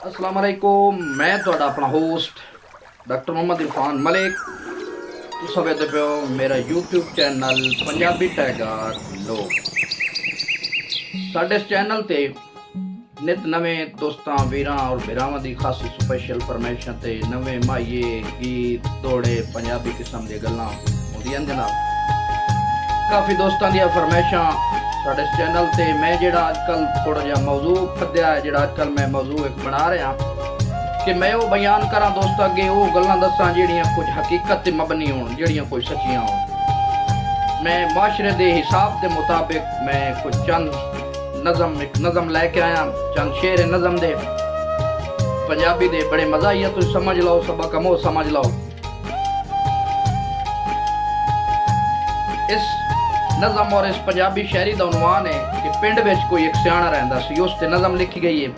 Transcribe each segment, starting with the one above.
अस्सलाम वालेकुम। मैं ਤੁਹਾਡਾ अपना होस्ट डॉक्टर मोहम्मद इरफान मलिक। तुम वेखदे पे हो मेरा यूट्यूब चैनल पंजाबी टाइगर लोग। साडे इस चैनल ते नित नवे दोस्तां वीरां और भरावां दी खासी स्पेशल फरमाइशां ते नवे माहिए गीत दौड़े पंजाबी किस्म दी गल्लां होंदियां जनाब। काफ़ी दोस्तां दी फरमाइशां साडे इस चैनल ते मैं जिहड़ा अजकल थोड़ा जिहा मौजू फद्या है, जिहड़ा अजकल मैं मौजू एक बना रहा कि मैं वो बयान करा दोस्तों अगे वो गल्लां दसां जिहड़ियां कुछ हकीकत ते मबनी होण, जिहड़ियां कोई सच्चियां होण। मैं माशरे दे हिसाब के मुताबिक मैं कुछ चंद एक नज़म लैके आया, चंद शेर नज़म दे पंजाबी दे बड़े मजा आई है, तुम समझ लो सबक अमो समझ लो। इस नज़म और इस पंजाबी शायरी का उन्वान है कि पिंड विच कोई एक सियाणा रहिंदा सी। उस ते नज़म लिखी गई है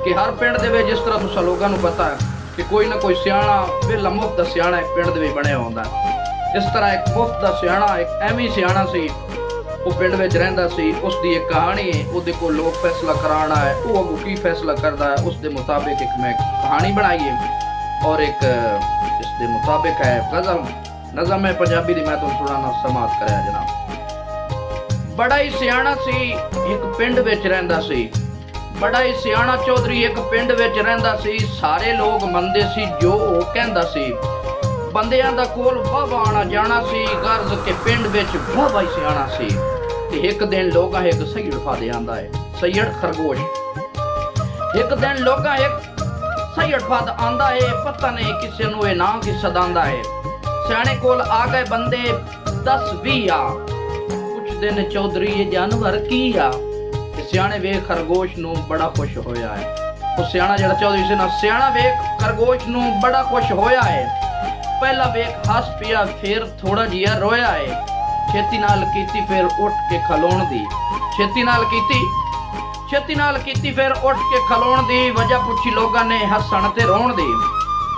कि हर पिंड दे विच, जिस तरह तुसां लोगां नूं पता है कि कोई ना कोई सियाणा बेला मुफ्त दा सियाणा एक पिंड दे विच बणिया हुंदा है। इस तरह एक मुफ्त दा सियाणा एक एवं सियाणा सी, वो पिंड विच रहिंदा सी। उसकी एक कहानी है, उहदे कोल लोग फैसला कराना है, वो अगों की फैसला करदा है उस दे मुताबिक एक मैं कहानी बनाई है और एक इस दे मुताबिक है गज़ल नज़म है पंजाबी दी। मैं तुहानूं सुणाना समात करया जनाब। बड़ा ही सियाणा सी एक पिंड विच रहिंदा सी, बड़ा ही सियाणा चौधरी एक पिंड विच रहिंदा सी। सारे लोग मनदे सी जो वो कहंदा सी, बंदियां दा कोल वाहवा आना जाना सी, गर्ज के पिंड विच वाहवा ही सियाणा सी। ते एक दिन लोगां एक सैयद फादे आंदा है, सैयद खरगोश। एक दिन लोगां एक सैयद फाद आंदा है, पता नहीं किसे नूं नां की सदांदा है। सियाणे कोल आ गए बंदे 10-20 आ, दिन चौधरी ये जानवर की आ। सियाणे वेख खरगोश नूं बड़ा खुश होया है। वो सियाणा जिहड़ा चौधरी सी ना, सियाणा वेख खरगोश नूं बड़ा खुश होया है। पहला वेख हस पिया, फिर थोड़ा जिहा रोया है। छेती नाल कीती फिर उठ के खलोण दी, छेती नाल कीती फिर उठ के खलोण दी। वजह पुछी लोगां ने हसण ते रोण दी।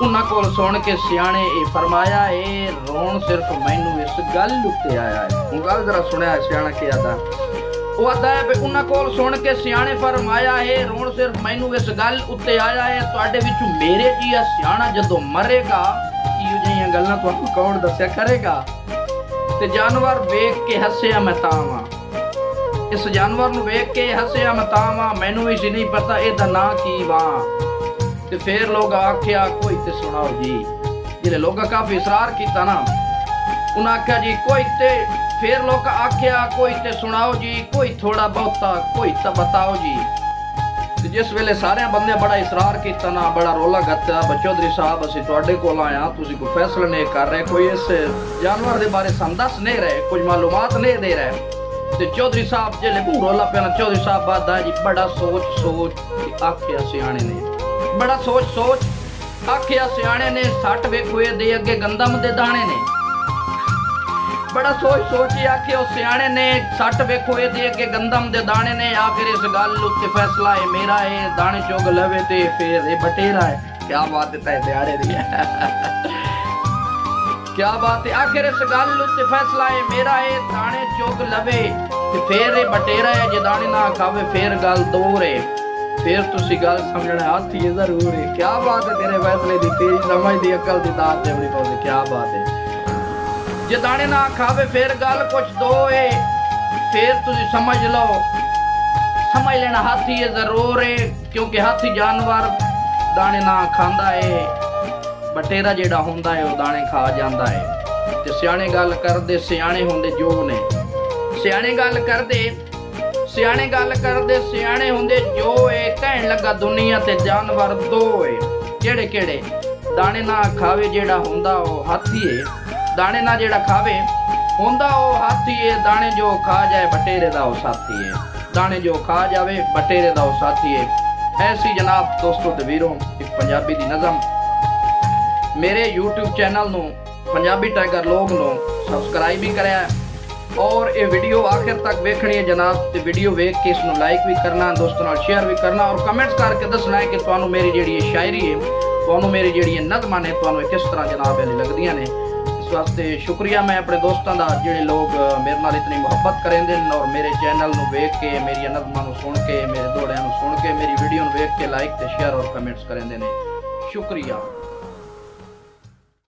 उन्हां कोल सुन के सियाणे ए फरमाया ए रोण सिर्फ मैनू इस गल उत्ते आया है। हुण गल जरा सुनिया सियाणा की आदा वो आदा है भी उन्हां कोल सुन के सियाणे फरमाया है रोण सिर्फ मैनू इस गल उत्ते आया है। तुहाडे विचों मेरे जिहा सियाणा जदों मरेगा इहो जिहियां गल्लां तुहानूं कौन दस्सिया करेगा। ते जानवर वेख के हस्सिया मैं तां वां, इस जानवर नूं वेख के हस्सिया मैं तां वां, मैनू भी सी नहीं पता इहदा नां की वां। ते फिर लोग आख्या कोई ते सुनाओ जी। जिहड़े लोग काफी इसरार किया ना, उन्हें आख्या जी कोई ते, फिर लोग आख्या कोई ते सुनाओ जी, कोई थोड़ा बहुता कोई तो बताओ जी। ते जिस वेले सारे बंदे बड़ा इसरार किया ना, बड़ा रोला गत्ता, चौधरी साहब असीं तुहाडे कोल आए हां, तुसीं कोई फैसला नहीं कर रहे, कोई इस जानवर के बारे सानूं दस नहीं रहे, कुछ मालूमात नहीं दे रहे। ते चौधरी साहब जिहड़े मूंह रोला पिया ना, चौधरी साहब बादा जी बड़ा सोच आख्या सियाणे ने, बड़ा सोच आख्या सियाणे ने, सट वेखोए दे अगे गंदम दे दाने ने। बड़ा सोच आखे उस सियाणे ने, सट वेखोए दे अगे गंदम दे दाने ने। आखिर इस गल उत्ते फैसला है मेरा है, दाने चुग लवे ते फिर ये बटेरा है। क्या बात है दिहाड़े दी क्या बात है। आखिर इस गल उत्ते फैसला है मेरा है, दाने चुग लवे ते फिर ये बटेरा है। जे दाने ना खावे फिर गल दूर है, फिर तुसी गल समझना हाथ ही जरूर है। क्या बात है तेरे फैसले दी, तेरी समझ दी अकल दी दात देवनी पौंदी। क्या बात है। जे दाने ना खावे फिर गल कुछ दो है, फिर तुसी समझ लो, समझ लेना हाथी है जरूर है, क्योंकि हाथी जानवर दाने ना खांदा है, बटेरा जेड़ा हुंदा है वो दाने खा जांदा है। ते सियाणे गल करदे, सियाणे हुंदे जो ने, सियाणे गल करदे सियाणे हुंदे जो है। कहण लगा दुनिया ते जानवर दो है, केड़े केड़े दाने ना खावे जेड़ा हुंदा वो हाथी है, दाने ना जेड़ा खावे हुंदा वो हाथी है। दाने जो खा जाए बटेरे दा वो साथी है, दाने जो खा जावे बटेरे दा वो साथी है। ऐसी जनाब दोस्तों ते वीरों एक पंजाबी दी नज़म मेरे यूट्यूब चैनल नूं पंजाबी टाइगर लोग नूं सबसक्राइब भी कराया और ये वीडियो आखिर तक देखनी है जनाब। ते वीडियो वेख के इसनूं लाइक भी करना, दोस्तों नाल शेयर भी करना और कमेंट्स करके दसना है कि तुहानूं मेरी जिहड़ी शायरी है, तुहानूं मेरी जिहड़ी नज़मां ने तुहानूं किस तरह जनाब लगदियां ने। इस वास्ते शुक्रिया मैं अपने दोस्तों का जिहड़े लोग मेरे नाल इतनी मुहब्बत करेंदे ने और मेरे चैनल नूं वेख के मेरी नज़मां नूं सुन के मेरे दोड़ियां नूं सुन के मेरी वीडियो नूं वेख के लाइक ते शेयर और कमेंट्स करेंदे ने। शुक्रिया।